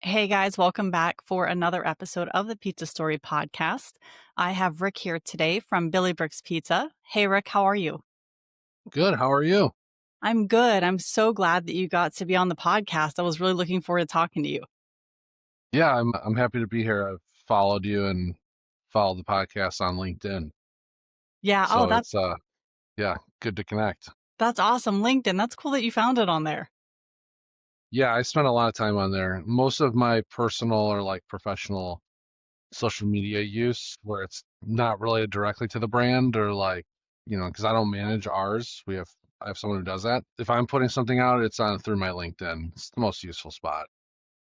Hey guys, welcome back for another episode of the Pizza Story podcast. I have Rick here today from Billy Brick's Pizza. Hey Rick, how are you? Good. How are you? I'm good. I'm so glad that you got to be on the podcast. I was really looking forward to talking to you. Yeah, I'm happy to be here. I've followed you and followed the podcast on LinkedIn. Yeah, oh, So it's yeah, good to connect. that's awesome. LinkedIn. That's cool that you found it on there. Yeah, I spent a lot of time on there. Most of my personal or like professional social media use where it's not related directly to the brand or like, because I don't manage ours. I have someone who does that. If I'm putting something out, it's on through my LinkedIn. It's the most useful spot.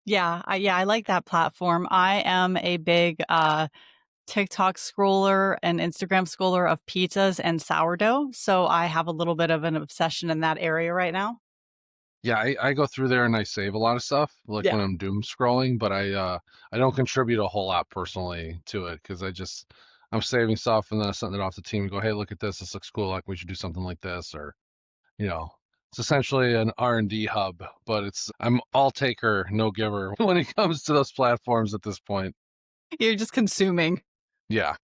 Yeah, I like that platform. I am a big TikTok scroller and Instagram scroller of pizzas and sourdough, so I have a little bit of an obsession in that area right now. Yeah, I go through there and I save a lot of stuff, like Yeah. when I'm doom scrolling, but I don't contribute a whole lot personally to it because I'm saving stuff and then I send it off to the team and go, hey, look at this. This looks cool. Like we should do something like this, or you know, it's essentially an R&D hub, but I'm all taker, no giver when it comes to those platforms at this point. You're just consuming. Yeah,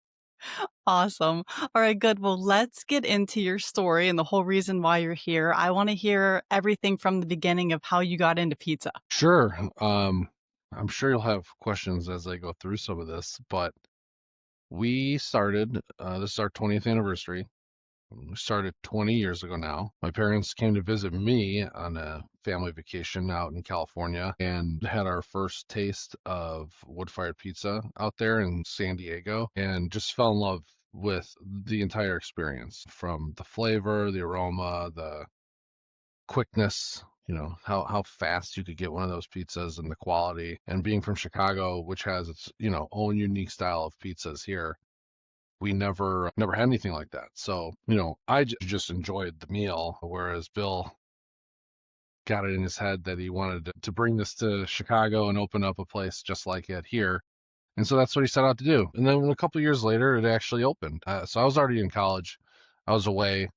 Awesome. All right, good. Well, let's get into your story and the whole reason why you're here. I want to hear everything from the beginning of how you got into pizza. sure. I'm sure you'll have questions as I go through some of this, but we started. This is our 20th anniversary. We started 20 years ago now. My parents came to visit me on a family vacation out in California and had our first taste of wood-fired pizza out there in San Diego and just fell in love with the entire experience from the flavor, the aroma, the quickness, how fast you could get one of those pizzas and the quality. And being from Chicago, which has its, own unique style of pizzas here, we never had anything like that. So, I just enjoyed the meal, whereas Bill got it in his head that he wanted to bring this to Chicago and open up a place just like it here. And so that's what he set out to do. And then a couple of years later, it actually opened. So I was already in college. I was away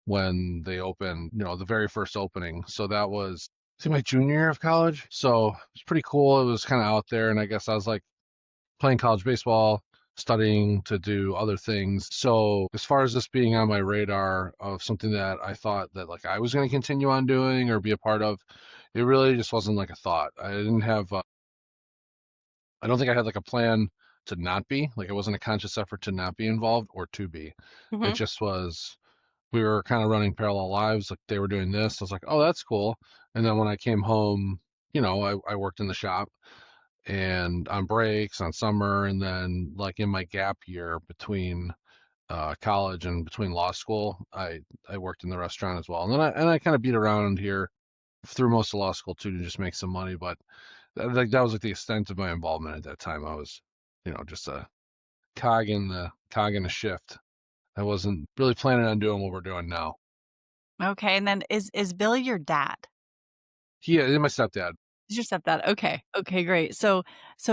when they opened, the very first opening. So that was, I think, my junior year of college. So it was pretty cool. It was kind of out there. And I guess I was like, playing college baseball, studying to do other things. So as far as this being on my radar of something that I thought that like I was going to continue on doing or be a part of, it really just wasn't like a thought. I don't think I had like a plan to not be, like it wasn't a conscious effort to not be involved or to be. It Hmm. just was, we were kind of running parallel lives. Like they were doing this. I was like, oh, that's cool. And then when I came home, I worked in the shop and on breaks on summer and then like in my gap year between college and between law school I worked in the restaurant as well and then I kind of beat around here through most of law school too to just make some money but that was like the extent of my involvement at that time. I was just a cog in the shift. I wasn't really planning on doing what we're doing now. Okay, and then is Billy your dad? He my stepdad. Is your stepdad? Okay. Okay, great. So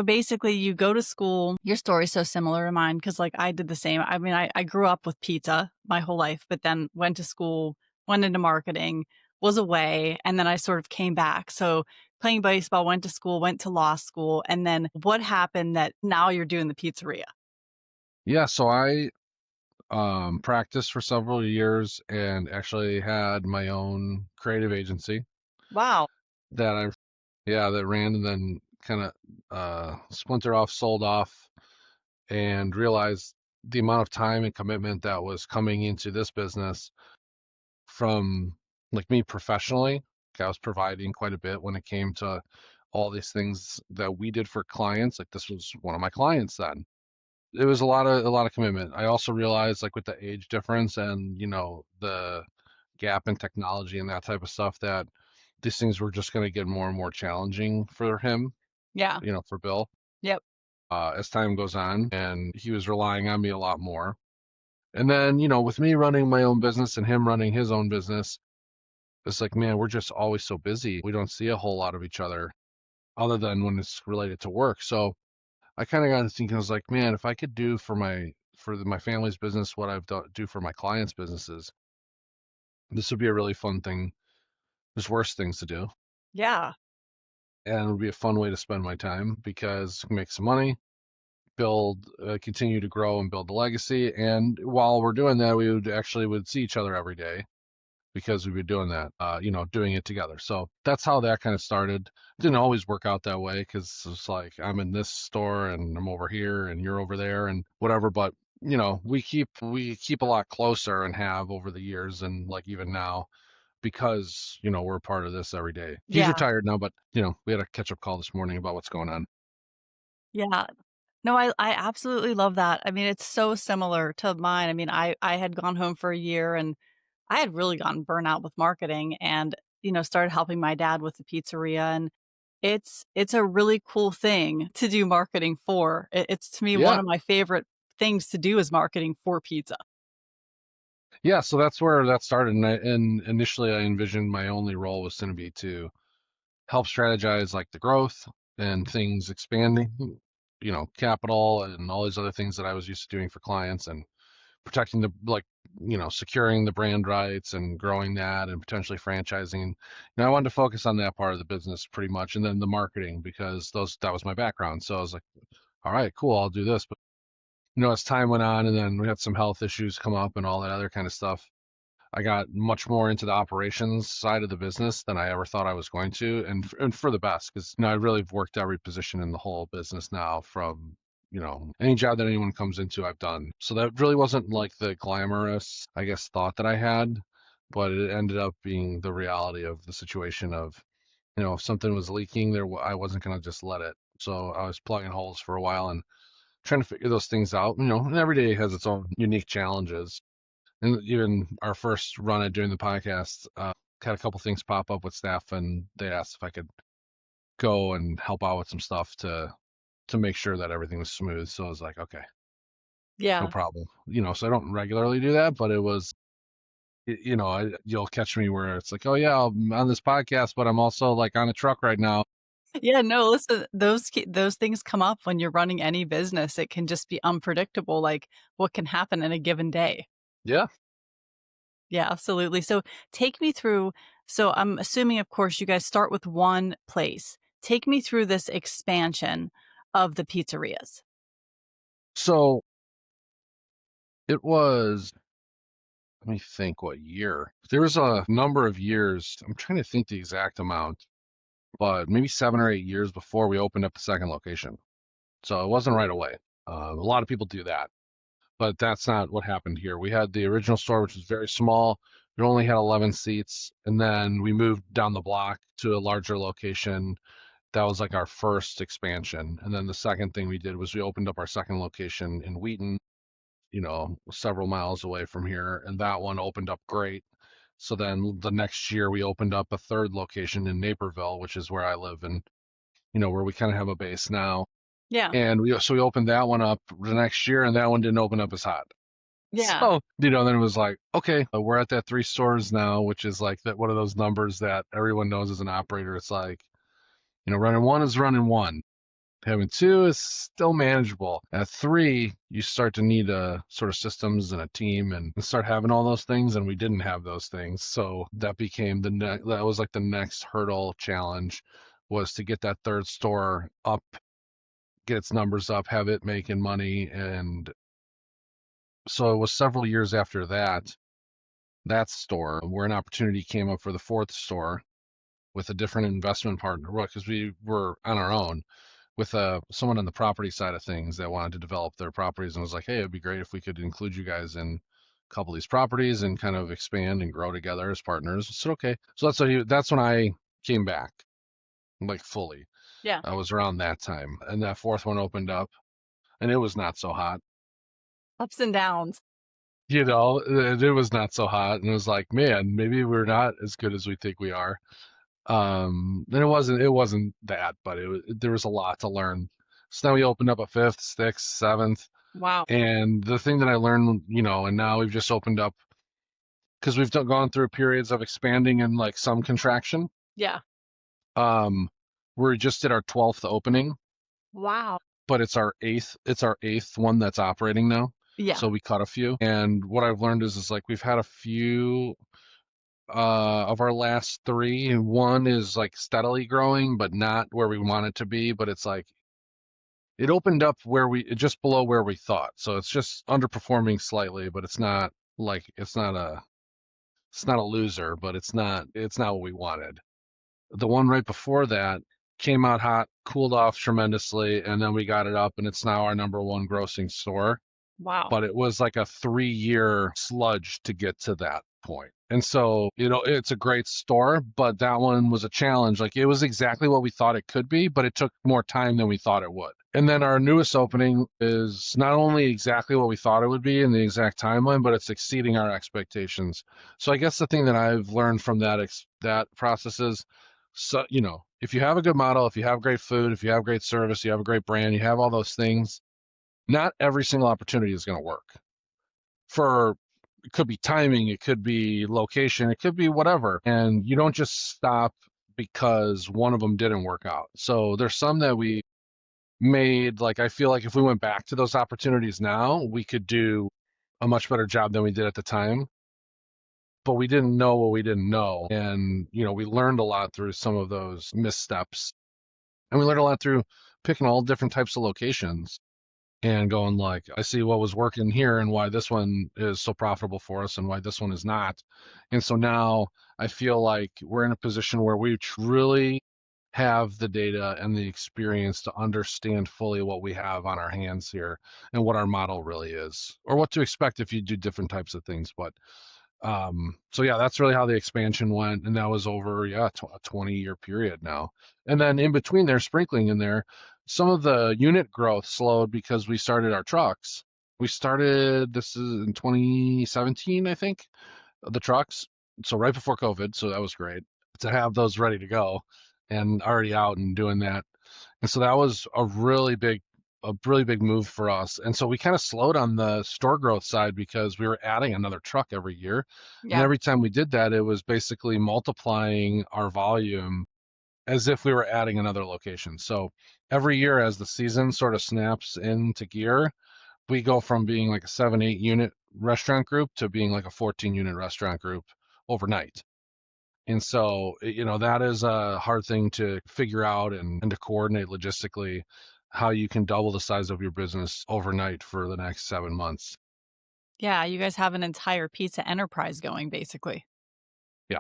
basically you go to school. Your story's so similar to mine because like I did the same. I mean, I grew up with pizza my whole life, but then went to school, went into marketing, was away, and then I sort of came back. So playing baseball, went to school, went to law school, and then what happened that now you're doing the pizzeria? Yeah, so I practiced for several years and actually had my own creative agency Wow. that I yeah, that ran and then kind of splintered off, sold off, and realized the amount of time and commitment that was coming into this business from like me professionally. Like, I was providing quite a bit when it came to all these things that we did for clients. Like this was one of my clients then. It was a lot of commitment. I also realized like with the age difference and the gap in technology and that type of stuff that these things were just going to get more and more challenging for him, Yeah. for Bill, Yep. as time goes on. And he was relying on me a lot more. And then, with me running my own business and him running his own business, it's like, man, we're just always so busy. We don't see a whole lot of each other than when it's related to work. So I kind of got to thinking, I was like, man, if I could do my family's business what do for my clients' businesses, this would be a really fun thing. There's worse things to do. Yeah. and it would be a fun way to spend my time because make some money, build, continue to grow and build the legacy. And while we're doing that, we would see each other every day because we've been doing that, doing it together. So that's how that kind of started. Didn't always work out that way because it's like I'm in this store and I'm over here and you're over there and whatever. But we keep a lot closer and have over the years and like even now because we're a part of this every day. He's Yeah. retired now, but we had a catch up call this morning about what's going on. Yeah. No, I absolutely love that. I mean, it's so similar to mine. I mean, I had gone home for a year and I had really gotten burnout with marketing and, started helping my dad with the pizzeria, and it's a really cool thing to do marketing for. It's to me one Yeah, of my favorite things to do is marketing for pizza. yeah. So that's where that started, and initially I envisioned my only role was going to be to help strategize like the growth and things expanding, capital and all these other things that I was used to doing for clients and protecting the like, securing the brand rights and growing that and potentially franchising. I wanted to focus on that part of the business pretty much, and then the marketing because those that was my background. So I was like, all right, cool, I'll do this. But as time went on, and then we had some health issues come up and all that other kind of stuff. I got much more into the operations side of the business than I ever thought I was going to, and for the best, because I really have worked every position in the whole business now. From any job that anyone comes into, I've done. So that really wasn't like the glamorous, I guess, thought that I had, but it ended up being the reality of the situation. Of if something was leaking, I wasn't gonna just let it. So I was plugging holes for a while and trying to figure those things out. And every day has its own unique challenges, and even our first run at doing the podcast, had a couple things pop up with staff, and they asked if I could go and help out with some stuff to make sure that everything was smooth. So I was like, okay, no Yeah. problem. So I don't regularly do that, but it was, you'll catch me where it's like, oh yeah, I'm on this podcast, but I'm also like on a truck right now. Yeah, no, listen, those things come up when you're running any business. It can just be unpredictable, like what can happen in a given day. Yeah. Yeah, absolutely. So take me through. So I'm assuming, of course, you guys start with one place. Take me through this expansion of the pizzerias. So it was, let me think what year. There was a number of years. I'm trying to think the exact amount, but maybe 7 or 8 years before we opened up the second location. So it wasn't right away. A lot of people do that, but that's not what happened here. We had the original store, which was very small. It only had 11 seats, and then we moved down the block to a larger location. That was like our first expansion. And then the second thing we did was we opened up our second location in Wheaton, several miles away from here, and that one opened up great. So then the next year we opened up a third location in Naperville, which is where I live and where we kind of have a base now. Yeah. And we opened that one up the next year, and that one didn't open up as hot. Yeah. So then it was like, okay, we're at that three stores now, which is like that one of those numbers that everyone knows as an operator. It's like running one is running one. Having two is still manageable. At three, you start to need a sort of systems and a team and start having all those things. And we didn't have those things. So that became that was like the next hurdle challenge, was to get that third store up, get its numbers up, have it making money. And so it was several years after that store where an opportunity came up for the fourth store with a different investment partner, because we were on our own with someone on the property side of things that wanted to develop their properties and was like, hey, it'd be great if we could include you guys in a couple of these properties and kind of expand and grow together as partners. I said, okay. So that's when I came back like fully. Yeah. I was around that time, and that fourth one opened up, and it was not so hot. Ups and downs. It was not so hot, and it was like, man, maybe we're not as good as we think we are. And it wasn't that, but there was a lot to learn. So then we opened up a fifth, sixth, seventh, Wow. and the thing that I learned, and now we've just opened up because we've gone through periods of expanding and like some contraction. Yeah. Um, we just did our 12th opening, Wow. but it's our eighth one that's operating now. Yeah. So we cut a few, and what I've learned is like we've had a few. of our last three. One is like steadily growing, but not where we want it to be. But it's like it opened up where we just below where we thought. So it's just underperforming slightly, but it's not like it's not a loser, but it's not what we wanted. The one right before that came out hot, cooled off tremendously, and then we got it up, and it's now our number one grossing store. Wow. But it was like a 3-year sludge to get to that point. And so, it's a great store, but that one was a challenge. Like it was exactly what we thought it could be, but it took more time than we thought it would. And then our newest opening is not only exactly what we thought it would be in the exact timeline, but it's exceeding our expectations. So I guess the thing that I've learned from that process is, so, if you have a good model, if you have great food, if you have great service, you have a great brand, you have all those things, not every single opportunity is going to work. For It could be timing, it could be location, it could be whatever, and you don't just stop because one of them didn't work out. So there's some that we made, like I feel like if we went back to those opportunities now, we could do a much better job than we did at the time. But we didn't know what we didn't know, and we learned a lot through some of those missteps, and we learned a lot through picking all different types of locations and going like, I see what was working here and why this one is so profitable for us and why this one is not. And so now I feel like we're in a position where we truly have the data and the experience to understand fully what we have on our hands here and what our model really is, or what to expect if you do different types of things. But so yeah, that's really how the expansion went, and that was over, yeah, a 20-year period now. And then in between there, sprinkling in there, some of the unit growth slowed because we started our trucks. We started, this is in 2017, I think, the trucks. So right before COVID, so that was great to have those ready to go and already out and doing that. And so that was a really big move for us. And so we kind of slowed on the store growth side because we were adding another truck every year. And Yeah. every time we did that, it was basically multiplying our volume as if we were adding another location. So every year, as the season sort of snaps into gear, we go from being like a 7, 8 unit restaurant group to being like a 14 unit restaurant group overnight. And so, that is a hard thing to figure out and to coordinate logistically how you can double the size of your business overnight for the next 7 months. Yeah, you guys have an entire pizza enterprise going basically. Yeah.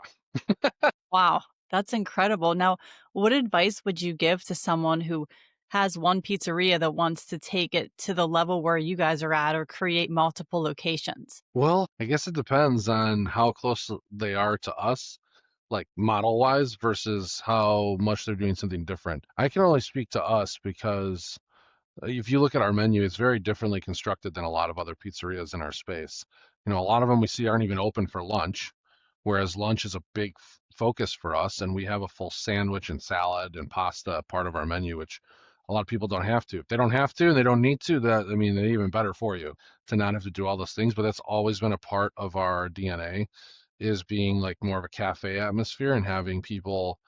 Wow, that's incredible. Now, what advice would you give to someone who has one pizzeria that wants to take it to the level where you guys are at or create multiple locations? Well, I guess it depends on how close they are to us, like model wise, versus how much they're doing something different. I can only speak to us because if you look at our menu, it's very differently constructed than a lot of other pizzerias in our space. A lot of them we see aren't even open for lunch, whereas lunch is a big focus for us, and we have a full sandwich and salad and pasta part of our menu, which a lot of people don't have to. If they don't have to and they don't need to, that I mean, they're even better for you to not have to do all those things. But that's always been a part of our DNA, is being like more of a cafe atmosphere and having people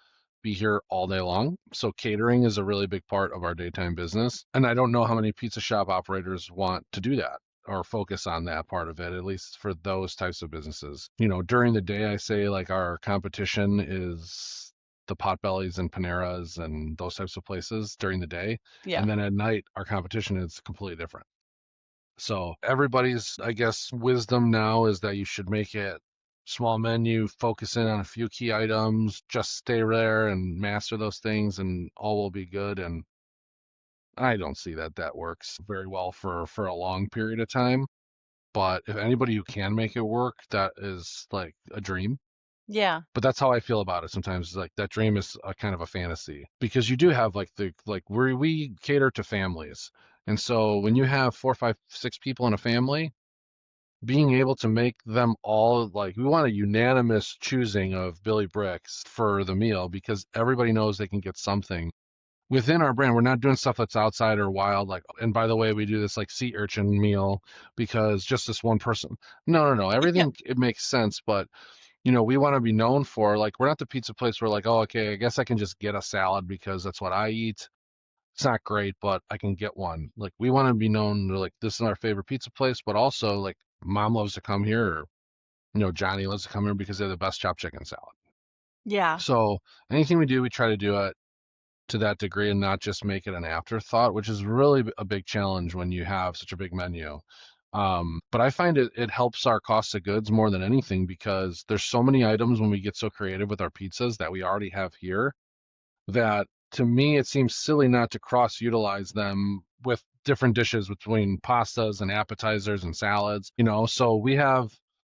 be here all day long. So catering is a really big part of our daytime business. And I don't know how many pizza shop operators want to do that or focus on that part of it, at least for those types of businesses. During the day, I say like our competition is the Potbellies and Paneras and those types of places during the day. Yeah. And then at night, our competition is completely different. So everybody's, I guess, wisdom now is that you should make it small menu, focus in on a few key items, just stay there and master those things, and all will be good. And I don't see that works very well for a long period of time. But if anybody who can make it work, that is like a dream. Yeah. But that's how I feel about it sometimes. Like that dream is a kind of a fantasy because you do have like we cater to families. And so when you have 4, 5, 6 people in a family, being able to make them all, like, we want a unanimous choosing of Billy Bricks for the meal because everybody knows they can get something within our brand. We're not doing stuff that's outside or wild, like, and by the way, we do this like sea urchin meal because just this one person. No, no, no. Yeah. Everything, it makes sense, but we want to be known for, like, we're not the pizza place where like, oh, okay, I guess I can just get a salad because that's what I eat. It's not great, but I can get one. Like, we want to be known, like, this is our favorite pizza place, but also like mom loves to come here. Johnny loves to come here because they have the best chopped chicken salad. Yeah. So anything we do, we try to do it to that degree and not just make it an afterthought, which is really a big challenge when you have such a big menu. But I find it helps our cost of goods more than anything because there's so many items when we get so creative with our pizzas that we already have here that to me it seems silly not to cross utilize them with different dishes between pastas and appetizers and salads, so we have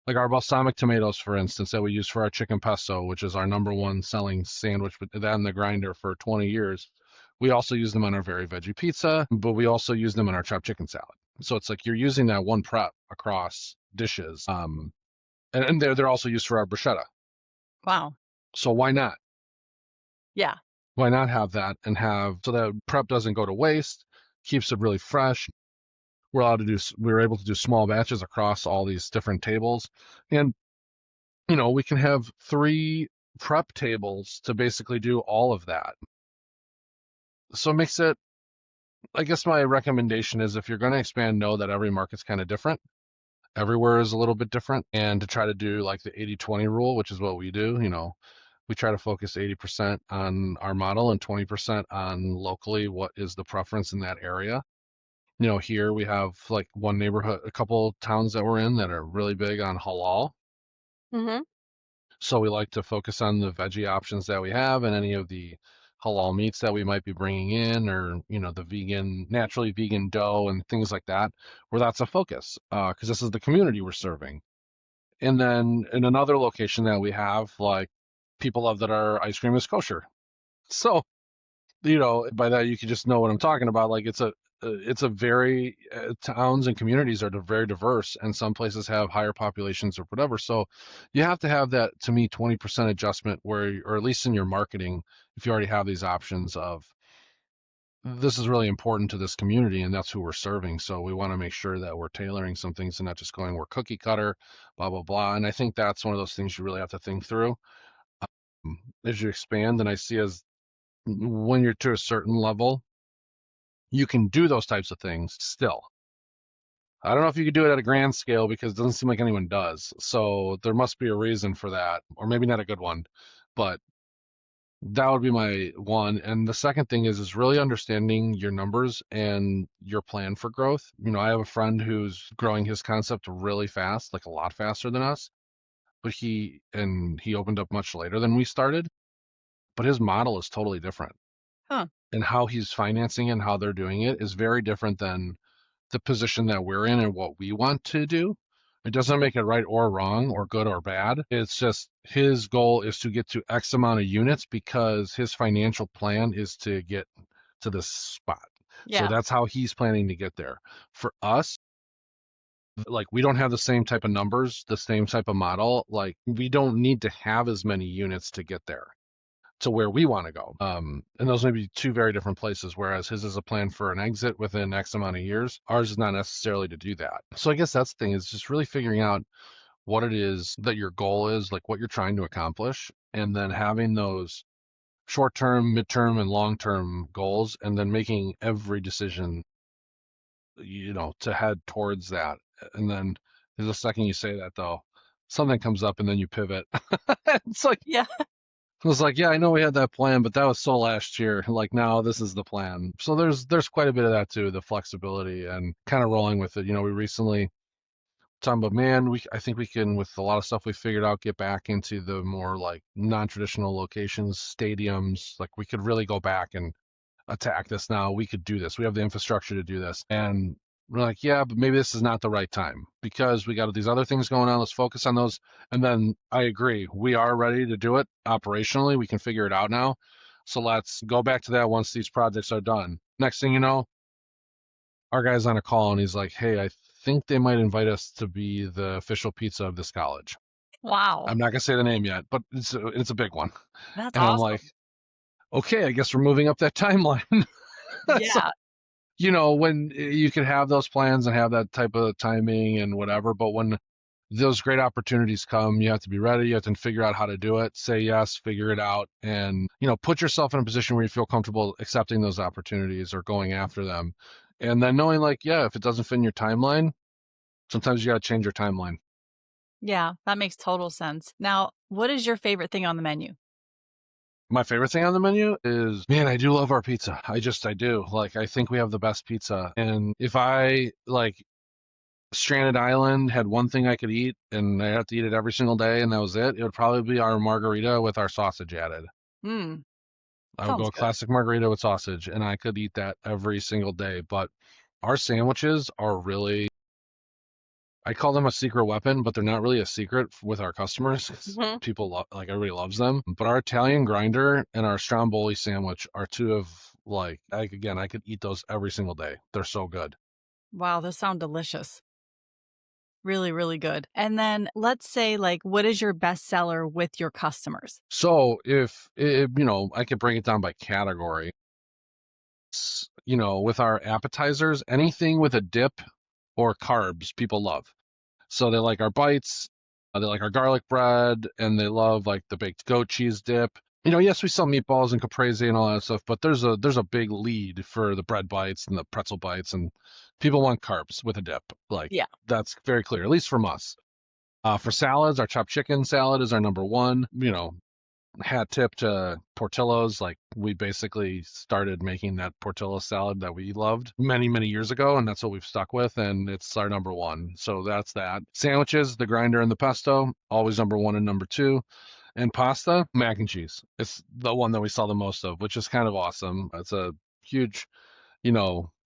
like our balsamic tomatoes, for instance, that we use for our chicken pesto, which is our number one selling sandwich, but that in the grinder for 20 years. We also use them on our very veggie pizza, but we also use them in our chopped chicken salad. So it's like you're using that one prep across dishes. And they're also used for our bruschetta. Wow. So why not? Yeah. Why not have that and have so that prep doesn't go to waste, keeps it really fresh. We're able to do small batches across all these different tables. And, we can have 3 prep tables to basically do all of that. So it makes it, I guess my recommendation is if you're going to expand, know that every market's kind of different. Everywhere is a little bit different. And to try to do like the 80-20 rule, which is what we do, we try to focus 80% on our model and 20% on locally what is the preference in that area. Here we have like one neighborhood, a couple towns that we're in that are really big on halal. Mhm. So we like to focus on the veggie options that we have and any of the halal meats that we might be bringing in, or, the naturally vegan dough and things like that, where that's a focus, because this is the community we're serving. And then in another location that we have, like people love that our ice cream is kosher. So by that you can just know what I'm talking about. Like it's a very towns and communities are very diverse, and some places have higher populations or whatever. So you have to have that, to me, 20% adjustment where, or at least in your marketing, if you already have these options of this is really important to this community and that's who we're serving. So we want to make sure that we're tailoring some things and not just going we're cookie cutter, blah blah blah. And I think that's one of those things you really have to think through as you expand. And I see as when you're to a certain level, you can do those types of things still. I don't know if you could do it at a grand scale because it doesn't seem like anyone does. So there must be a reason for that, or maybe not a good one, but that would be my one. And the second thing is really understanding your numbers and your plan for growth. I have a friend who's growing his concept really fast, like a lot faster than us, but he opened up much later than we started, but his model is totally different. Huh. And how he's financing and how they're doing it is very different than the position that we're in and what we want to do. It doesn't make it right or wrong or good or bad. It's just his goal is to get to X amount of units because his financial plan is to get to this spot. So Yeah. that's how he's planning to get there. For us, like we don't have the same type of numbers, the same type of model. Like we don't need to have as many units to get there to where we want to go. And those may be 2 very different places, whereas his is a plan for an exit within X amount of years. Ours is not necessarily to do that. So I guess that's the thing, is just really figuring out what it is that your goal is, like what you're trying to accomplish, and then having those short term, midterm, and long term goals, and then making every decision, to head towards that. And then the second you say that, though, something comes up and then you pivot. It's like, Yeah. I was like, yeah, I know we had that plan, but that was so last year. Like now this is the plan. So there's quite a bit of that too, the flexibility and kind of rolling with it. We recently talking about, man, I think we can, with a lot of stuff we figured out, get back into the more like non-traditional locations, stadiums. Like we could really go back and attack this now. We could do this. We have the infrastructure to do this. And we're like, yeah, but maybe this is not the right time because we got these other things going on. Let's focus on those. And then I agree. We are ready to do it operationally. We can figure it out now. So let's go back to that once these projects are done. Next thing you know, our guy's on a call and he's like, hey, I think they might invite us to be the official pizza of this college. Wow. I'm not going to say the name yet, but it's a big one. That's And I'm like, awesome. okay, I guess we're moving up that timeline. So Yeah. when you can have those plans and have that type of timing and whatever, but when those great opportunities come, you have to be ready. You have to figure out how to do it, say yes, figure it out, and, put yourself in a position where you feel comfortable accepting those opportunities or going after them. And then knowing like, yeah, if it doesn't fit in your timeline, sometimes you got to change your timeline. Yeah, that makes total sense. Now, what is your favorite thing on the menu? My favorite thing on the menu is, man, I do love our pizza. I do. Like, I think we have the best pizza. And if I, like, stranded island had one thing I could eat and I have to eat it every single day and that was it would probably be our margarita with our sausage added. Mm, I would go sounds a good. classic margarita with sausage and I could eat that every single day. But our sandwiches are really, I call them a secret weapon, but they're not really a secret with our customers 'cause Mhm. people love, like everybody loves them. But our Italian grinder and our stromboli sandwich are two of, again, I could eat those every single day. They're so good. Wow, those sound delicious. Really, really good. And then let's say, like, what is your best seller with your customers? So if I could break it down by category. With our appetizers, anything with a dip or carbs, people love. So they like our bites, they like our garlic bread, and they love like the baked goat cheese dip. Yes, we sell meatballs and caprese and all that stuff, but there's a big lead for the bread bites and the pretzel bites, and people want carbs with a dip. Like Yeah. that's very clear, at least from us. For salads, our chopped chicken salad is our number one. Hat tip to Portillo's. Like we basically started making that Portillo salad that we loved many, many years ago, and that's what we've stuck with, and it's our number one. So that's that. Sandwiches, the grinder and the pesto, always number one and number two. And pasta, mac and cheese. It's the one that we sell the most of, which is kind of awesome. It's a huge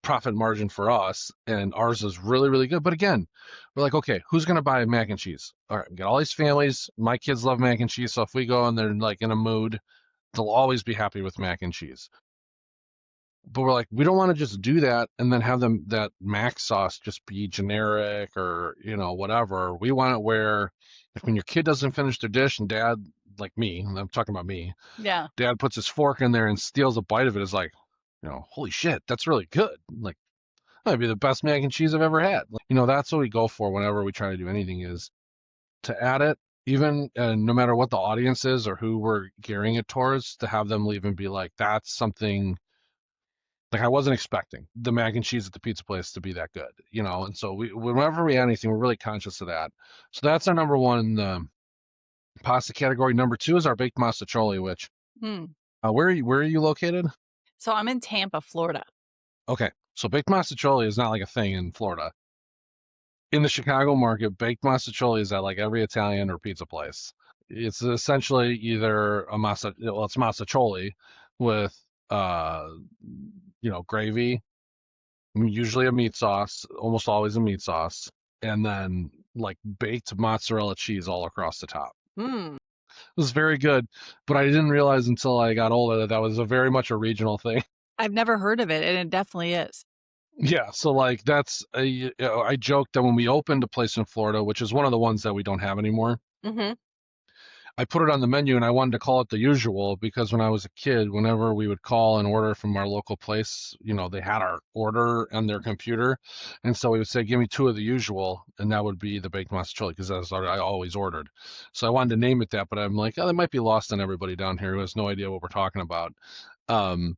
profit margin for us, and ours is really, really good. But again, we're like, okay, who's gonna buy mac and cheese? All right, we got all these families. My kids love mac and cheese, so if we go and they're like in a mood, they'll always be happy with mac and cheese. But we're like, we don't want to just do that and then have them that mac sauce just be generic or whatever. We want it where, like, when your kid doesn't finish their dish and dad, like me, and I'm talking about me, Yeah. dad puts his fork in there and steals a bite of it, is like, holy shit, that's really good. Like, that'd be the best mac and cheese I've ever had. Like, that's what we go for whenever we try to do anything, is to add it, even no matter what the audience is or who we're gearing it towards, to have them leave and be like, that's something like I wasn't expecting the mac and cheese at the pizza place to be that good, And so whenever we add anything, we're really conscious of that. So that's our number one pasta category. Number two is our baked mostaccioli, which Mm. where are you located? So I'm in Tampa, Florida. Okay, so baked mostaccioli is not like a thing in Florida. In the Chicago market, baked mostaccioli is at like every Italian or pizza place. It's essentially either it's mostaccioli with uh, gravy, usually a meat sauce, almost always a meat sauce, and then like baked mozzarella cheese all across the top. Mm. It was very good, but I didn't realize until I got older that that was a very much a regional thing. I've never heard of it, and it definitely is. Yeah, so like I joked that when we opened a place in Florida, which is one of the ones that we don't have anymore, Mhm. I put it on the menu and I wanted to call it the usual because when I was a kid, whenever we would call and order from our local place, they had our order on their computer. And so we would say, give me two of the usual. And that would be the baked mozzarella because that's what I always ordered. So I wanted to name it that, but I'm like, oh, that might be lost on everybody down here who has no idea what we're talking about. Um,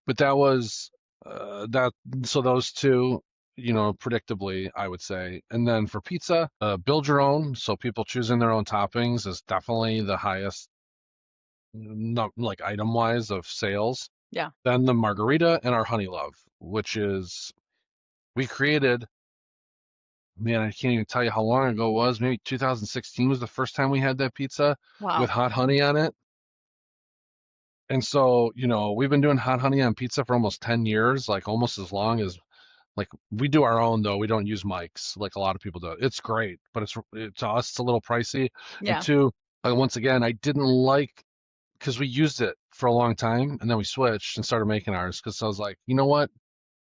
but that was that. So those two, predictably, I would say. And then for pizza, build your own. So people choosing their own toppings is definitely the highest, not like item wise, of sales. Yeah. Then the margarita and our honey love, which is we created. Man, I can't even tell you how long ago it was. Maybe 2016 was the first time we had that pizza with Wow. hot honey on it. And so, we've been doing hot honey on pizza for almost 10 years, like almost as long as, like, we do our own though. We don't use mics like a lot of people do. It's great, but to us it's a little pricey. And Yeah. two, once again, I didn't like, because we used it for a long time and then we switched and started making ours because I was like, you know what?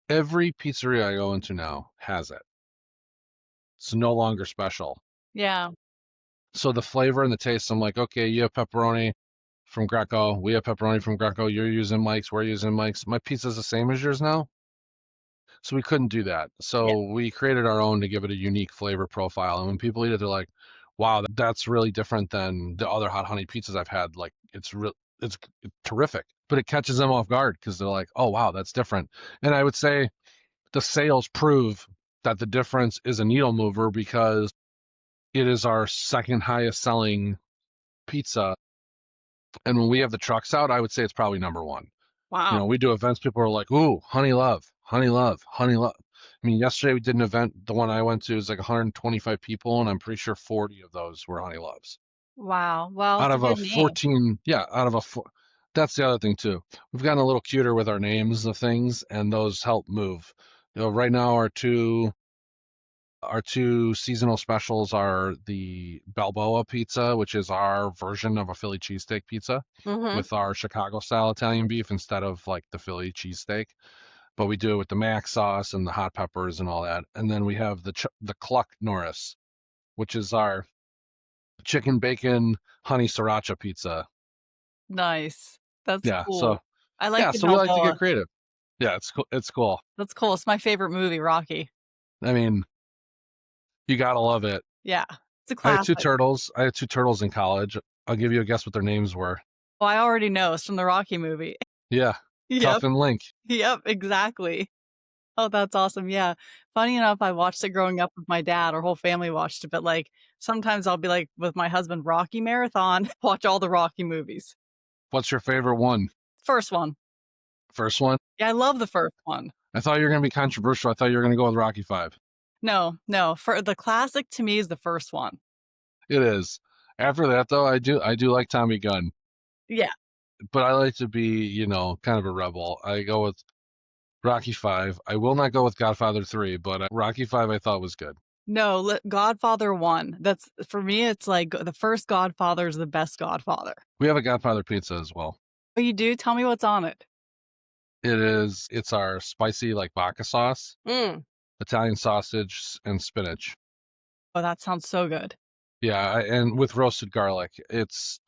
Every pizzeria I go into now has it. It's no longer special. Yeah. So the flavor and the taste, I'm like, okay, you have pepperoni from Greco. We have pepperoni from Greco. You're using Mike's. We're using Mike's. My pizza's the same as yours now. So we couldn't do that. Yeah. So we created our own to give it a unique flavor profile. And when people eat it, they're like, wow, that's really different than the other hot honey pizzas I've had. Like it's terrific. But it catches them off guard because they're like, oh wow, that's different. And I would say the sales prove that the difference is a needle mover because It is our second highest selling pizza. And when we have the trucks out, I would say it's probably number one. You Wow. know, we do events, people are like, ooh, honey love, honey love, honey love. I mean, yesterday we did an event, the one I went to is like 125 people, and I'm pretty sure 40 of those were honey loves. Wow. Well, Out it's a of a good name. 14, yeah, out of a four. That's the other thing too. We've gotten a little cuter with our names of things, and those help move. You know, right now our two seasonal specials are the Balboa pizza, which is our version of a Philly cheesesteak pizza Hmm. with our Chicago style Italian beef instead of like the Philly cheesesteak. But we do it with the mac sauce and the hot peppers and all that. And then we have the Cluck Norris, which is our chicken bacon honey sriracha pizza. Nice. That's Yeah, so cool. I like yeah, the so we like to get Balboa. creative. Yeah, it's cool. It's cool. That's cool. It's my favorite movie, Rocky. I mean, you gotta love it. Yeah. It's a I had two classic. turtles. I had two turtles in college. I'll give you a guess what their names were. Well, I already know. It's from the Rocky movie. Yeah, Yep. Tough and Link. Yep. Exactly. Oh, that's awesome. Yeah. Funny enough, I watched it growing up with my dad. Our whole family watched it, but like sometimes I'll be like with my husband, Rocky Marathon, watch all the Rocky movies. What's your favorite one? First one. First one? Yeah, I love the first one. I thought you were gonna be controversial. I thought you were gonna go with Rocky Five. No, no. For the classic to me is the first one. It is. After that though, I do like Tommy Gunn, Yeah. but I like to be, kind of a rebel. I go with Rocky Five. I will not go with Godfather Three, but Rocky Five I thought was good. No, Godfather 1. That's for me, it's like the first Godfather is the best Godfather. We have a Godfather pizza as well. Oh, you do? Tell me what's on it. It's our spicy like vodka sauce, Mm. Italian sausage, and spinach. Oh, that sounds so good. Yeah, and with roasted garlic. It's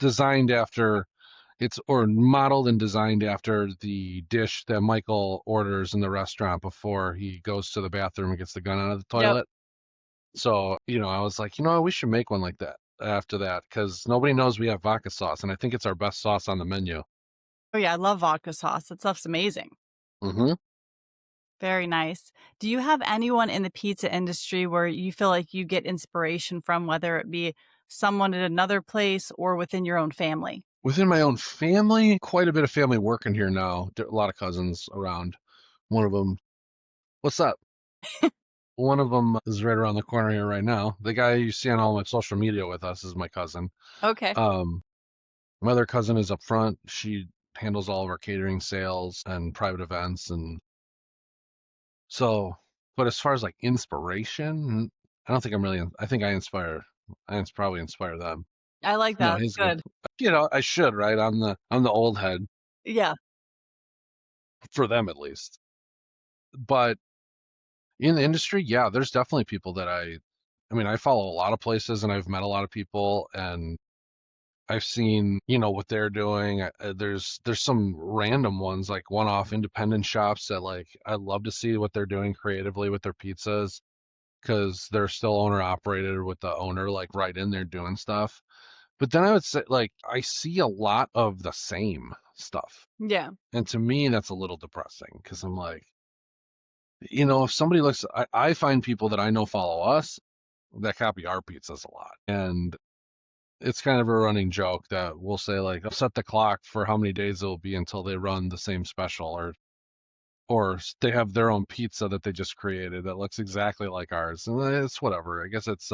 or modeled and designed after the dish that Michael orders in the restaurant before he goes to the bathroom and gets the gun out of the Yep. toilet. So, I was like, we should make one like that after that because nobody knows we have vodka sauce, and I think it's our best sauce on the menu. Oh, yeah, I love vodka sauce. That stuff's amazing. Hmm. Very nice. Do you have anyone in the pizza industry where you feel like you get inspiration from, whether it be someone at another place or within your own family? Within my own family, quite a bit of family working here now. A lot of cousins around. One of them, what's up? One of them is right around the corner here right now. The guy you see on all my social media with us is my cousin. Okay. Um, my other cousin is up front. She handles all of our catering sales and private events. And so, but as far as like inspiration, I don't think I'm really, I think probably inspire them. I like No, that. It's he's good. good. I should, right? I'm the old head Yeah. for them at least. But in the industry, yeah, there's definitely people that I mean, I follow a lot of places and I've met a lot of people and I've seen, what they're doing. There's some random ones like one-off independent shops that like I love to see what they're doing creatively with their pizzas because they're still owner operated with the owner like right in there doing stuff. But then I would say like I see a lot of the same stuff. Yeah. And to me that's a little depressing because I'm like, if somebody looks I find people that I know follow us that copy our pizzas a lot. And it's kind of a running joke that we'll say like, I'll set the clock for how many days it'll be until they run the same special or they have their own pizza that they just created that looks exactly like ours. And it's whatever. I guess it's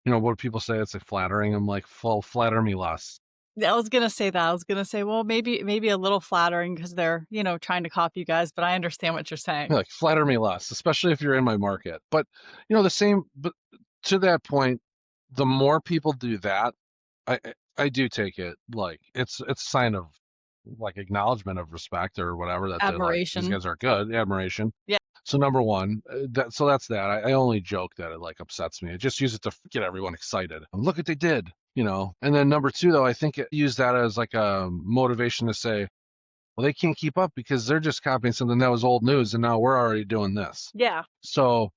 what people say, it's like flattering. I'm like, well, flatter me less. Yeah, I was gonna say that. I was gonna say, well, maybe a little flattering because they're, trying to copy you guys, but I understand what you're saying. Like flatter me less, especially if you're in my market. But but to that point, the more people do that, I do take it like it's a sign of like acknowledgement of respect or whatever that they're like these Admiration. guys are good, admiration. Yeah. So number one, that's that. I only joke that it like upsets me. I just use it to get everyone excited. Look what they did. And then number two, though, I think it use that as like a motivation to say, well, they can't keep up because they're just copying something that was old news, and now we're already doing this. Yeah. So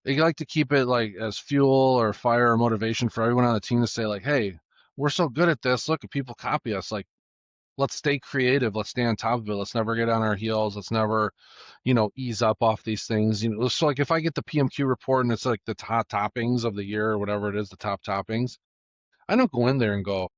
I like to keep it like as fuel or fire or motivation for everyone on the team to say like, hey, we're so good at this. Look, if people copy us, like let's stay creative. Let's stay on top of it. Let's never get on our heels. Let's never, ease up off these things. So like if I get the PMQ report and it's like the top toppings of the year or whatever it is, the top toppings, I don't go in there and go,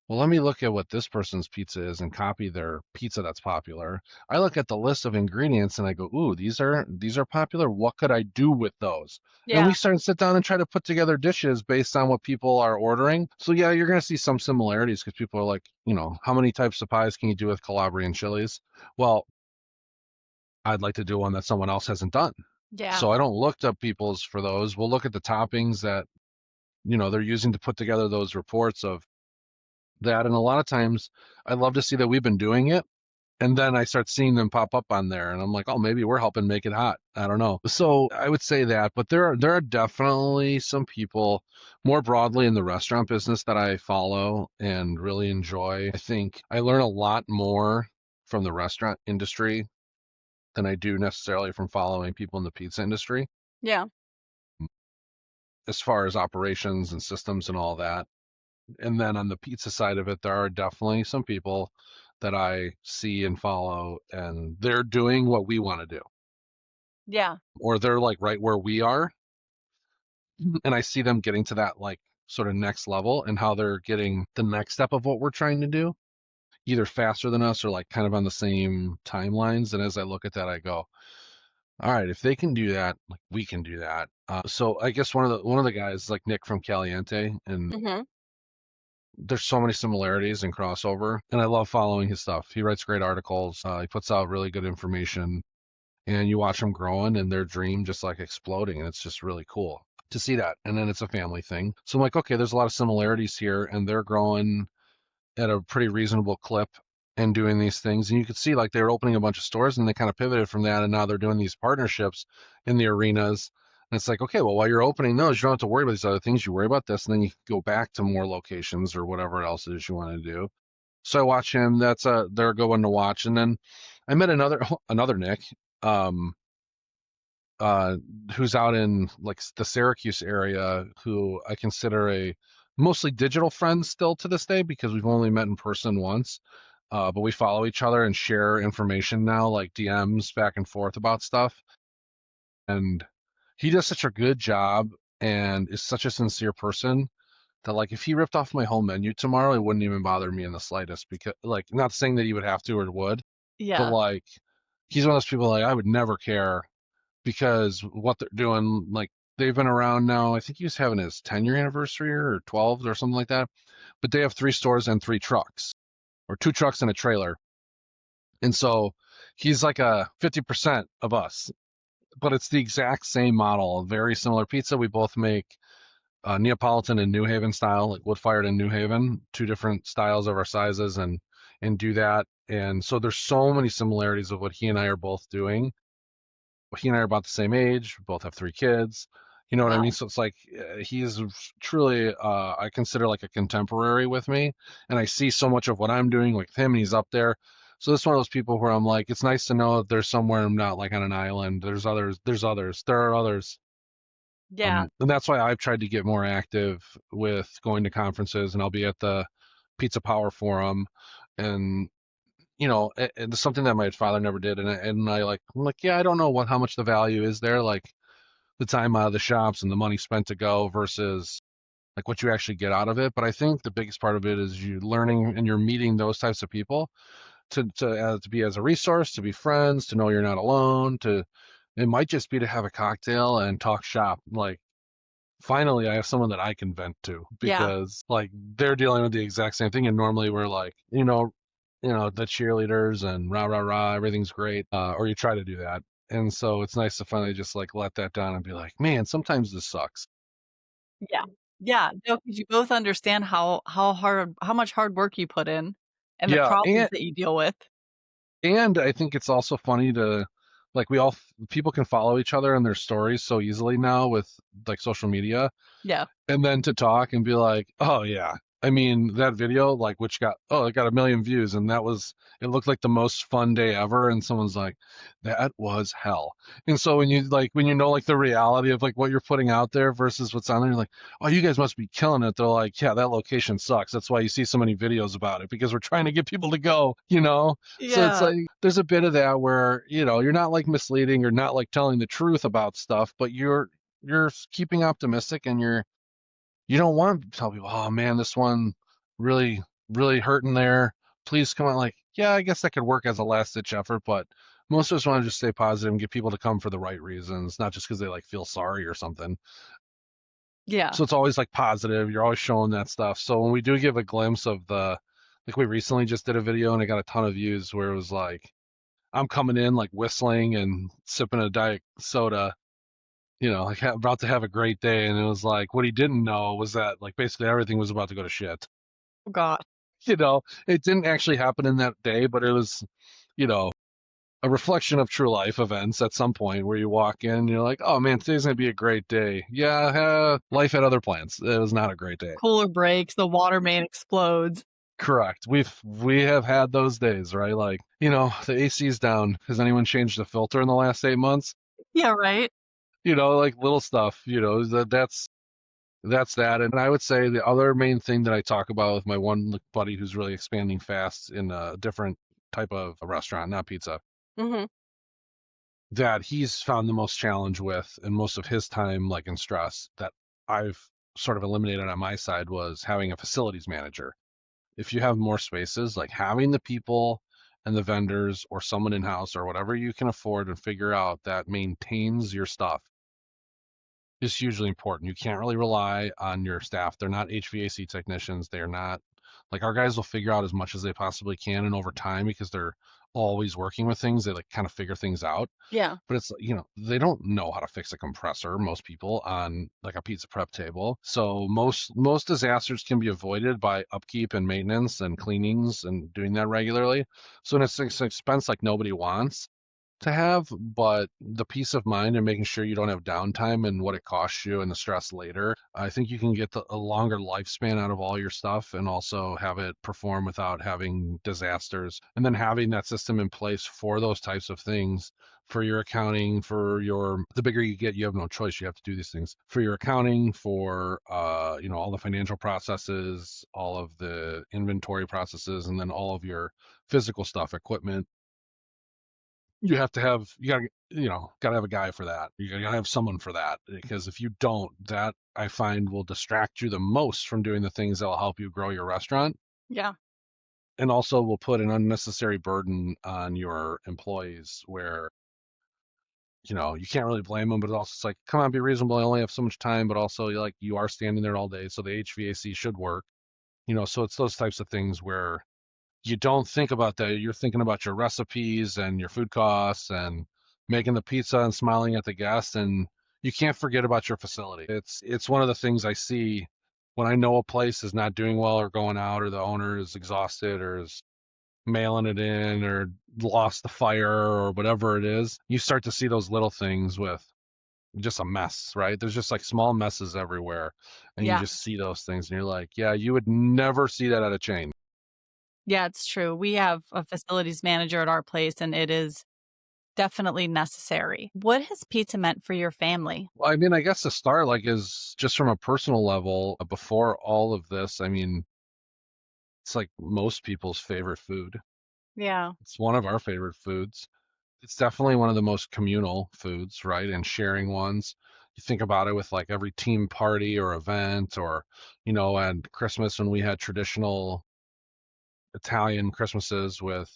well, let me look at what this person's pizza is and copy their pizza that's popular. I look at the list of ingredients and I go, ooh, these are popular. What could I do with those? And Yeah. we start and sit down and try to put together dishes based on what people are ordering. So yeah, you're gonna see some similarities because people are like, how many types of pies can you do with Calabrian chilies? Well, I'd like to do one that someone else hasn't done. Yeah. So I don't look up people's for those. We'll look at the toppings that, they're using to put together those reports of that. And a lot of times I love to see that we've been doing it. And then I start seeing them pop up on there, and I'm like, oh, maybe we're helping make it hot. I don't know. So I would say that, but there are definitely some people more broadly in the restaurant business that I follow and really enjoy. I think I learn a lot more from the restaurant industry than I do necessarily from following people in the pizza industry Yeah. as far as operations and systems and all that. And then on the pizza side of it, there are definitely some people that I see and follow, and they're doing what we want to do, Yeah. or they're like right where we are. And I see them getting to that like sort of next level and how they're getting the next step of what we're trying to do, either faster than us or like kind of on the same timelines. And as I look at that, I go, all right, if they can do that, like we can do that. So I guess one of the guys like Nick from Caliente, and Mhm. there's so many similarities and crossover, and I love following his stuff. He writes great articles. He puts out really good information, and you watch them growing and their dream just like exploding, and it's just really cool to see that. And then it's a family thing, so I'm like, okay, there's a lot of similarities here, and they're growing at a pretty reasonable clip and doing these things. And you could see like they were opening a bunch of stores and they kind of pivoted from that. And now they're doing these partnerships in the arenas. And it's like, okay, well, while you're opening those, you don't have to worry about these other things. You worry about this, and then you can go back to more locations or whatever else it is you want to do. So I watch him. They're a good one to watch. And then I met another Nick, um, uh, who's out in like the Syracuse area, who I consider a mostly digital friend still to this day because we've only met in person once. But we follow each other and share information now, like DMs back and forth about stuff. And he does such a good job and is such a sincere person that like if he ripped off my whole menu tomorrow, it wouldn't even bother me in the slightest because like not saying that he would have to or would, but Yeah. like he's one of those people like I would never care because what they're doing, like they've been around now. I think he was having his 10-year anniversary or 12 or something like that. But they have 3 stores and 3 trucks, or 2 trucks and a trailer. And so he's like a 50% of us, but it's the exact same model, very similar pizza. We both make Neapolitan and New Haven style, like wood fired in New Haven, 2 different styles of our sizes, and do that. And so there's so many similarities of what he and I are both doing. He and I are about the same age. We both have 3 kids. You know what I mean? Wow. So it's like he's truly, I consider like a contemporary with me, and I see so much of what I'm doing with him, and he's up there. So this is one of those people where I'm like, it's nice to know that there's somewhere I'm not like on an island. There's others. There's others. There are others. Yeah. And that's why I've tried to get more active with going to conferences, and I'll be at the Pizza Power Forum, and it's something that my father never did, I'm like, yeah, I don't know how much the value is there, like the time out of the shops and the money spent to go versus like what you actually get out of it. But I think the biggest part of it is you learning and you're meeting those types of people to be as a resource, to be friends, to know you're not alone, to it might just be to have a cocktail and talk shop. Like finally I have someone that I can vent to Yeah. because like they're dealing with the exact same thing. And normally we're like, the cheerleaders and rah, rah, rah, everything's great. Or you try to do that. And so it's nice to finally just like let that down and be like, man, sometimes this sucks. Yeah. Yeah. No, 'cause you both understand how much hard work you put in and the Yeah. problems And, that you deal with. and I think it's also funny to like, people can follow each other and their stories so easily now with like social media. Yeah. And then to talk and be like, oh, yeah. I mean, that video, like, which got, oh, it got a million views, and that was, it looked like the most fun day ever. And someone's like, that was hell. And so when you know, like, the reality of like what you're putting out there versus what's on there, you're like, oh, you guys must be killing it. They're like, yeah, that location sucks. That's why you see so many videos about it because we're trying to get people to go, you know? So it's Yeah. like, there's a bit of that where, you're not like misleading or not like telling the truth about stuff, but you're keeping optimistic and you don't want to tell people, oh man, this one really, really hurting there. Please come on. Like, yeah, I guess that could work as a last ditch effort, but most of us want to just stay positive and get people to come for the right reasons, not just because they like feel sorry or something. Yeah. So it's always like positive. You're always showing that stuff. So when we do give a glimpse of like we recently just did a video and I got a ton of views where it was like, I'm coming in like whistling and sipping a diet soda, like about to have a great day. And it was like, what he didn't know was that like basically everything was about to go to shit. Oh god. It didn't actually happen in that day, but it was, you know, a reflection of true life events at some point where you walk in and you're like, oh man, today's going to be a great day. Yeah, life had other plans. It was not a great day. Cooler breaks, the water main explodes. Correct. We have had those days, right? Like, the AC's down. Has anyone changed the filter in the last 8 months? Yeah, right? Like little stuff, that's that. And I would say the other main thing that I talk about with my one buddy who's really expanding fast in a different type of a restaurant, not pizza, Mhm. that he's found the most challenge with and most of his time, like, in stress that I've sort of eliminated on my side was having a facilities manager. If you have more spaces, like having the people and the vendors or someone in house or whatever you can afford and figure out that maintains your stuff is hugely important. You can't really rely on your staff. They're not HVAC technicians. They're not like our guys will figure out as much as they possibly can. And over time, because they're always working with things, they like kind of figure things out. Yeah. But it's, they don't know how to fix a compressor, most people on like a pizza prep table. So most disasters can be avoided by upkeep and maintenance and cleanings and doing that regularly. So it's an expense like nobody wants to have, but the peace of mind and making sure you don't have downtime and what it costs you and the stress later, I think you can get a longer lifespan out of all your stuff and also have it perform without having disasters. And then having that system in place for those types of things for your accounting, the bigger you get, you have no choice. You have to do these things for your accounting, for, all the financial processes, all of the inventory processes, and then all of your physical stuff, equipment. You gotta have a guy for that. You gotta have someone for that because if you don't, that I find will distract you the most from doing the things that will help you grow your restaurant Yeah. and also will put an unnecessary burden on your employees where, you can't really blame them, but it's like, come on, be reasonable. I only have so much time, but also you are standing there all day, so the HVAC should work. So it's those types of things where you don't think about that. You're thinking about your recipes and your food costs and making the pizza and smiling at the guests. And you can't forget about your facility. It's one of the things I see when I know a place is not doing well or going out or the owner is exhausted or is mailing it in or lost the fire or whatever it is. You start to see those little things with just a mess, right? There's just like small messes everywhere. And you Yeah. just see those things and you're like, yeah, you would never see that at a chain. Yeah, it's true. We have a facilities manager at our place, and it is definitely necessary. What has pizza meant for your family? Well, I mean, I guess the start, like, is just from a personal level. Before all of this, I mean, it's like most people's favorite food. Yeah. It's one of our favorite foods. It's definitely one of the most communal foods, right? And sharing ones. You think about it with like every team party or event, or, at Christmas when we had traditional Italian Christmases with,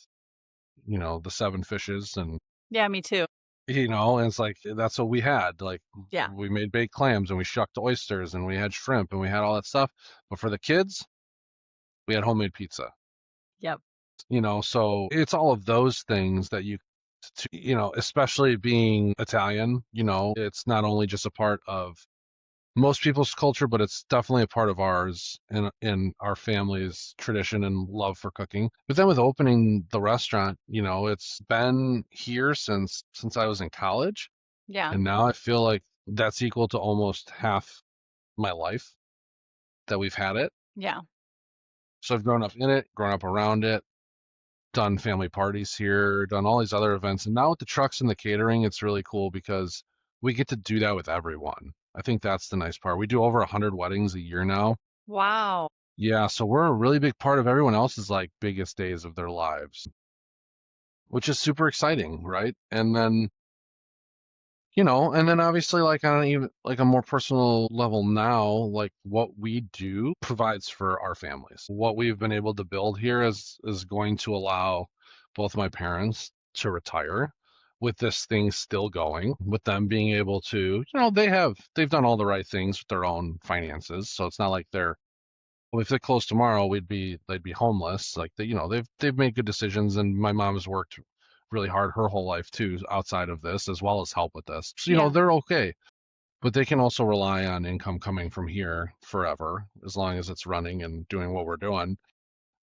the seven fishes and Yeah, me too. and it's like that's what we had. Like Yeah. we made baked clams and we shucked oysters and we had shrimp and we had all that stuff. But for the kids, we had homemade pizza. Yep. So it's all of those things that especially being Italian, it's not only just a part of most people's culture, but it's definitely a part of ours in our family's tradition and love for cooking. But then with opening the restaurant, it's been here since I was in college. Yeah. And now I feel like that's equal to almost half my life that we've had it. Yeah. So I've grown up in it, grown up around it, done family parties here, done all these other events. And now with the trucks and the catering, it's really cool because we get to do that with everyone. I think that's the nice part. We do over 100 weddings a year now. Wow. Yeah, so we're a really big part of everyone else's like biggest days of their lives, which is super exciting, right? And then and then obviously like on even like a more personal level now, like what we do provides for our families. What we've been able to build here is going to allow both my parents to retire with this thing still going, with them being able to, they've done all the right things with their own finances. So it's not like if they close tomorrow, they'd be homeless. Like they've made good decisions, and my mom has worked really hard her whole life too, outside of this, as well as help with this. So Yeah. they're okay, but they can also rely on income coming from here forever, as long as it's running and doing what we're doing.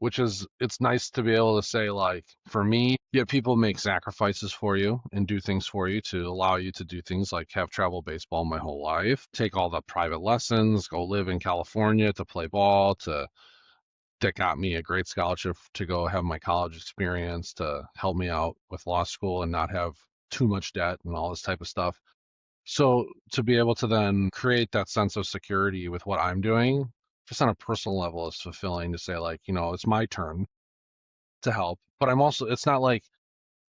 Which is, it's nice to be able to say, like, for me, yeah, people make sacrifices for you and do things for you to allow you to do things like have travel baseball my whole life, take all the private lessons, go live in California to play ball, to that got me a great scholarship to go have my college experience to help me out with law school and not have too much debt and all this type of stuff. So to be able to then create that sense of security with what I'm doing, just on a personal level, is fulfilling to say, like, it's my turn to help. But it's not like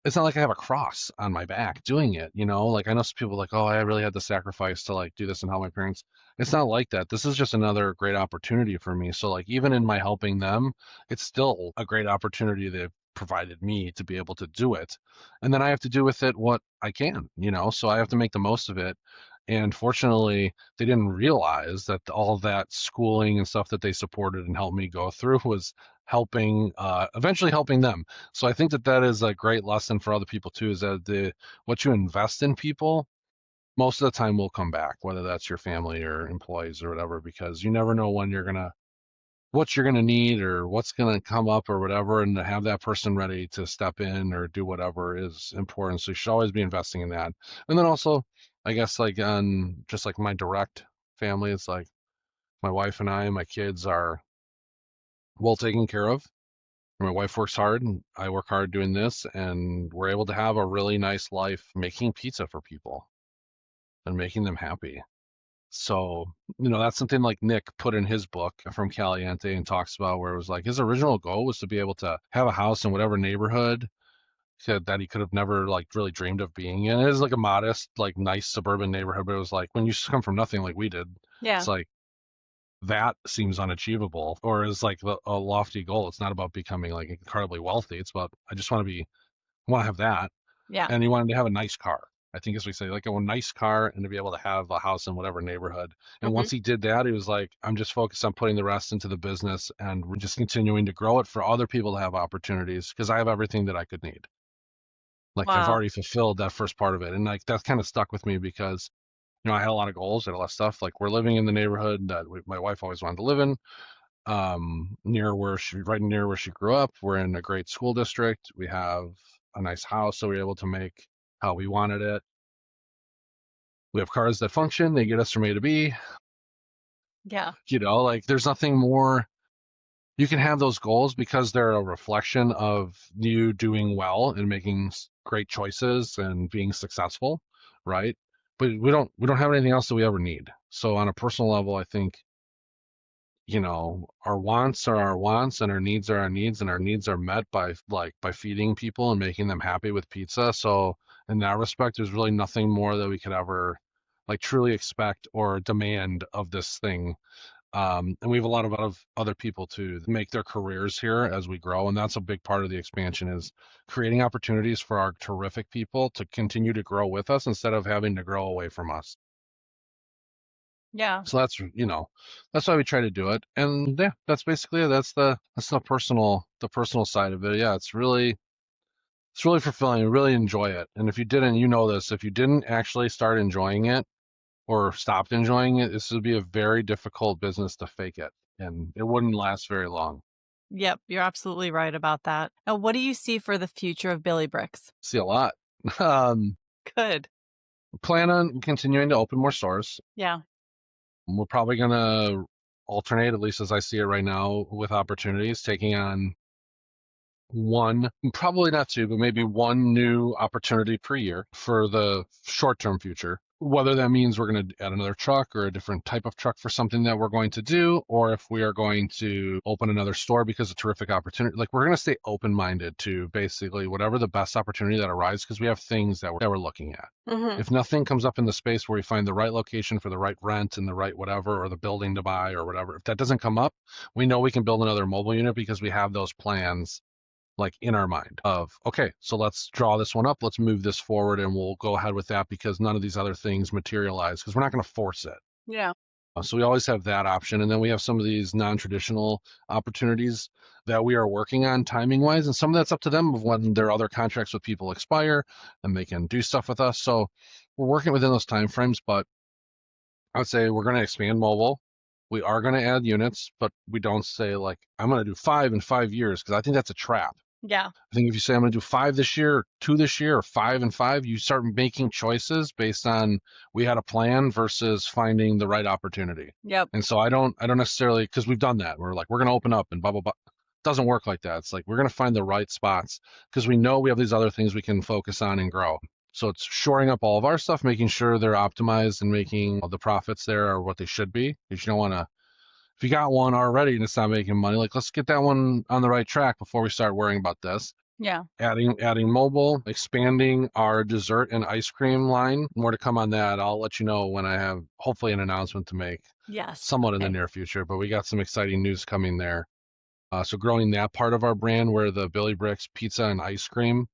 I have a cross on my back doing it, Like, I know some people are like, oh, I really had to sacrifice to like do this and help my parents. It's not like that. This is just another great opportunity for me. So like even in my helping them, it's still a great opportunity they've provided me to be able to do it. And then I have to do with it what I can, So I have to make the most of it. And fortunately, they didn't realize that all that schooling and stuff that they supported and helped me go through was eventually helping them. So I think that is a great lesson for other people too, is that what you invest in people most of the time will come back, whether that's your family or employees or whatever, because you never know what you're gonna need or what's gonna come up or whatever, and to have that person ready to step in or do whatever is important. So you should always be investing in that. And then also, I guess like on just like my direct family, it's like my wife and I and my kids are well taken care of. My wife works hard and I work hard doing this, and we're able to have a really nice life making pizza for people and making them happy. So, that's something like Nick put in his book from Caliente and talks about, where it was like his original goal was to be able to have a house in whatever neighborhood that he could have never like really dreamed of being in. It is like a modest, like nice suburban neighborhood, but it was like when you come from nothing like we did, Yeah. it's like that seems unachievable or is like a lofty goal. It's not about becoming like incredibly wealthy. It's about, I just want to have that. Yeah. And he wanted to have a nice car. I think as we say, like a nice car and to be able to have a house in whatever neighborhood. And Hmm. once he did that, he was like, I'm just focused on putting the rest into the business, and we're just continuing to grow it for other people to have opportunities because I have everything that I could need. Like I've Wow. already fulfilled that first part of it. And like that kind of stuck with me because, I had a lot of goals, I had a lot of stuff. Like we're living in the neighborhood that my wife always wanted to live in, right near where she grew up. We're in a great school district. We have a nice house, so we're able to make how we wanted it. We have cars that function, they get us from A to B. Yeah. Like there's nothing more. You can have those goals because they're a reflection of you doing well and making great choices and being successful, right? But we don't have anything else that we ever need. So on a personal level, I think our wants are our wants and our needs are our needs, and our needs are met by feeding people and making them happy with pizza. So in that respect, there's really nothing more that we could ever like truly expect or demand of this thing. And we have a lot of other people to make their careers here as we grow, and that's a big part of the expansion, is creating opportunities for our terrific people to continue to grow with us instead of having to grow away from us. Yeah. So that's why we try to do it. And yeah, that's basically it. That's the personal side of it. Yeah, it's really fulfilling. I really enjoy it. And if you didn't, this, if you didn't actually start enjoying it or stopped enjoying it, this would be a very difficult business to fake it, and it wouldn't last very long. Yep. You're absolutely right about that. Now, what do you see for the future of Billy Bricks? See a lot. Um, Good. Plan on continuing to open more stores. Yeah. We're probably gonna. alternate, at least as I see it right now, with opportunities, taking on one, probably not two, but maybe one new opportunity per year for the short term future. Whether that means we're going to add another truck or a different type of truck for something that we're going to do, or if we are going to open another store because a terrific opportunity. Like, we're going to stay open minded to basically whatever the best opportunity that arises, because we have things that we're looking at. Hmm. If nothing comes up in the space where we find the right location for the right rent and the right whatever, or the building to buy or whatever, if that doesn't come up, we know we can build another mobile unit because we have those plans like in our mind of, okay, so let's draw this one up, let's move this forward, and we'll go ahead with that because none of these other things materialize because we're not going to force it. Yeah. So we always have that option, and then we have some of these non-traditional opportunities that we are working on timing wise, and some of that's up to them of when their other contracts with people expire and they can do stuff with us. So we're working within those time frames, but I would say we're going to expand mobile. We are going to add units, but we don't say like I'm going to do 5 in 5 years, because I think that's a trap. Yeah. I think if you say I'm going to do 5 this year, 2 this year, or 5 and 5, you start making choices based on we had a plan versus finding the right opportunity. Yep. And so I don't necessarily, because we've done that. We're like, we're going to open up and blah, blah, blah. It doesn't work like that. It's like we're going to find the right spots because we know we have these other things we can focus on and grow. So it's shoring up all of our stuff, making sure they're optimized and making the profits there are what they should be. Because you don't want to, if you got one already and it's not making money, like let's get that one on the right track before we start worrying about this. Yeah. Adding mobile, expanding our dessert and ice cream line. More to come on that. I'll let you know when I have hopefully an announcement to make Yes. somewhat in the Okay. near future, but we got some exciting news coming there. So growing that part of our brand where the Billy Bricks pizza and ice cream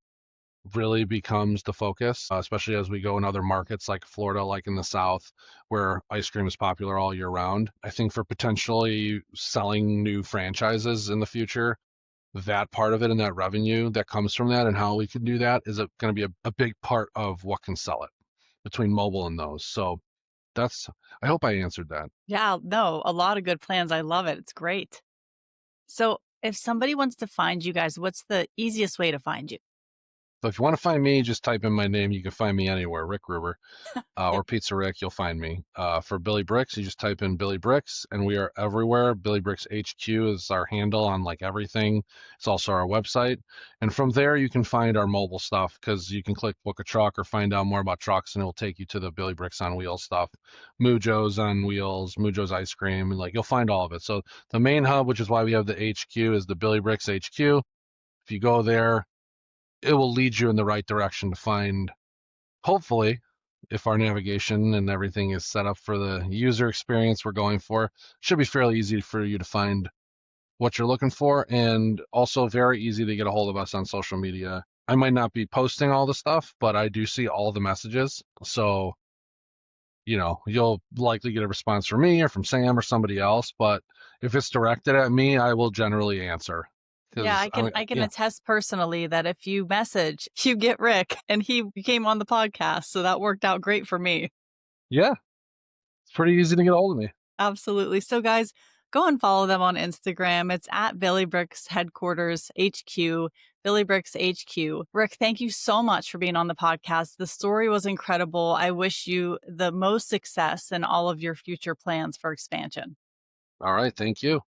really becomes the focus, especially as we go in other markets like Florida, like in the South, where ice cream is popular all year round. I think for potentially selling new franchises in the future, that part of it and that revenue that comes from that and how we can do that is going to be a big part of what can sell it between mobile and those. So that's, I hope I answered that. Yeah. No, a lot of good plans. I love it. It's great. So, if somebody wants to find you guys, what's the easiest way to find you? So if you want to find me, just type in my name. You can find me anywhere, Ric Gruber. Or Yep. Pizza Ric, you'll find me. For Billy Bricks, you just type in Billy Bricks, and we are everywhere. Billy Bricks HQ is our handle on like everything. It's also our website, and from there you can find our mobile stuff because you can click book a truck or find out more about trucks, and it will take you to the Billy Bricks on Wheels stuff, Mujo's on Wheels, Mujo's ice cream, and like you'll find all of it. So the main hub, which is why we have the HQ, is the Billy Bricks HQ. If you go there, it will lead you in the right direction to find, hopefully, if our navigation and everything is set up for the user experience we're going for, should be fairly easy for you to find what you're looking for, and also very easy to get a hold of us on social media. I might not be posting all the stuff, but I do see all the messages. So, you'll likely get a response from me or from Sam or somebody else. But if it's directed at me, I will generally answer Yeah, because I can yeah, attest personally that if you message, you get Rick, and he came on the podcast, so that worked out great for me. yeah, it's pretty easy to get a hold of me. Absolutely. So, guys, go and follow them on Instagram. It's at Billy Bricks Headquarters HQ, Billy Bricks HQ. Rick, thank you so much for being on the podcast. The story was incredible. I wish you the most success in all of your future plans for expansion. All right, thank you.